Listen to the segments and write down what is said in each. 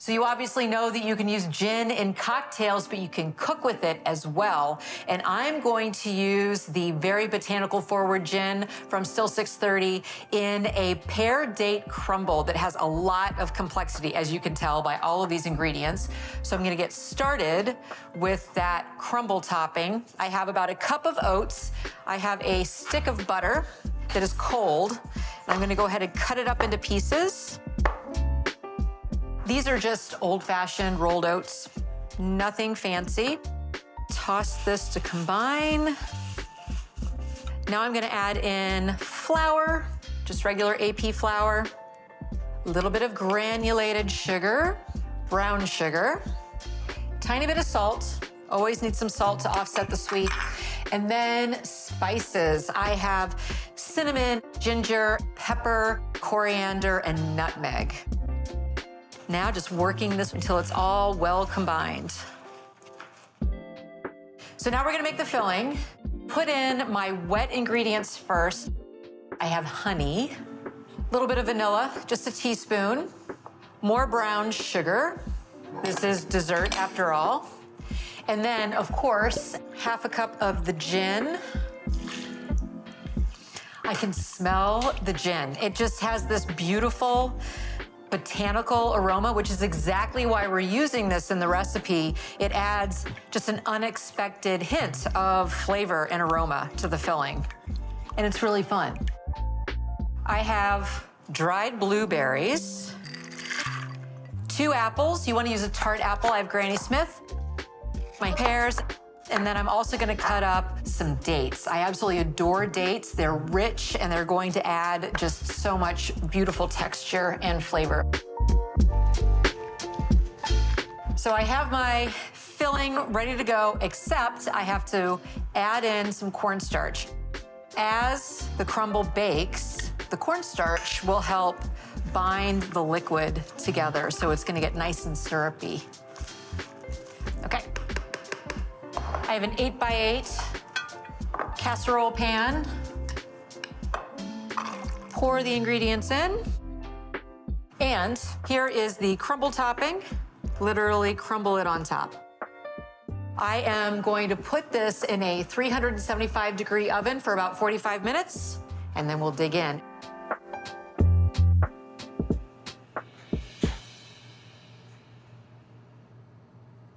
So you obviously know that you can use gin in cocktails, but you can cook with it as well. And I'm going to use the very botanical-forward gin from Still 630 in a pear date crumble that has a lot of complexity, as you can tell by all of these ingredients. So I'm gonna get started with that crumble topping. I have about a cup of oats. I have a stick of butter that is cold. And I'm gonna go ahead and cut it up into pieces. These are just old-fashioned rolled oats, nothing fancy. Toss this to combine. Now I'm gonna add in flour, just regular AP flour, a little bit of granulated sugar, brown sugar, tiny bit of salt, always need some salt to offset the sweet, and then spices. I have cinnamon, ginger, pepper, coriander, and nutmeg. Now just working this until it's all well combined. So now we're gonna make the filling. Put in my wet ingredients first. I have honey, a little bit of vanilla, just a teaspoon, more brown sugar. This is dessert after all. And then, of course, half a cup of the gin. I can smell the gin. It just has this beautiful botanical aroma, which is exactly why we're using this in the recipe. It adds just an unexpected hint of flavor and aroma to the filling. And it's really fun. I have dried blueberries, 2 apples. You want to use a tart apple. I have Granny Smith, my pears, and then I'm also gonna cut up some dates. I absolutely adore dates. They're rich and they're going to add just so much beautiful texture and flavor. So I have my filling ready to go, except I have to add in some cornstarch. As the crumble bakes, the cornstarch will help bind the liquid together, so it's gonna get nice and syrupy. Okay. I have an 8x8 casserole pan. Pour the ingredients in. And here is the crumble topping. Literally crumble it on top. I am going to put this in a 375-degree oven for about 45 minutes, and then we'll dig in.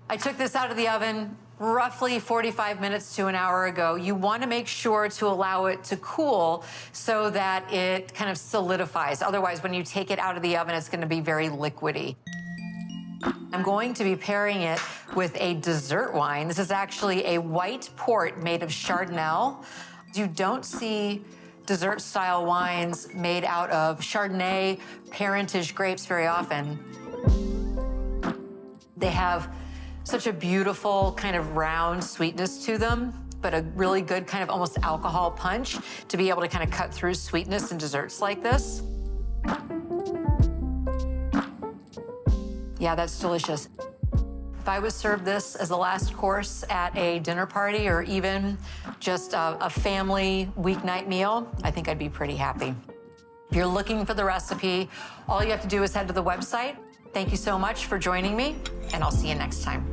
I took this out of the oven roughly 45 minutes to an hour ago. You want to make sure to allow it to cool so that it kind of solidifies. Otherwise, when you take it out of the oven, it's going to be very liquidy. I'm going to be pairing it with a dessert wine. This is actually a white port made of Chardonnay. You don't see dessert-style wines made out of Chardonnay parentage grapes very often. They have such a beautiful kind of round sweetness to them, but a really good kind of almost alcohol punch to be able to kind of cut through sweetness in desserts like this. Yeah, that's delicious. If I was served this as a last course at a dinner party or even just a family weeknight meal, I think I'd be pretty happy. If you're looking for the recipe, all you have to do is head to the website. Thank you so much for joining me, and I'll see you next time.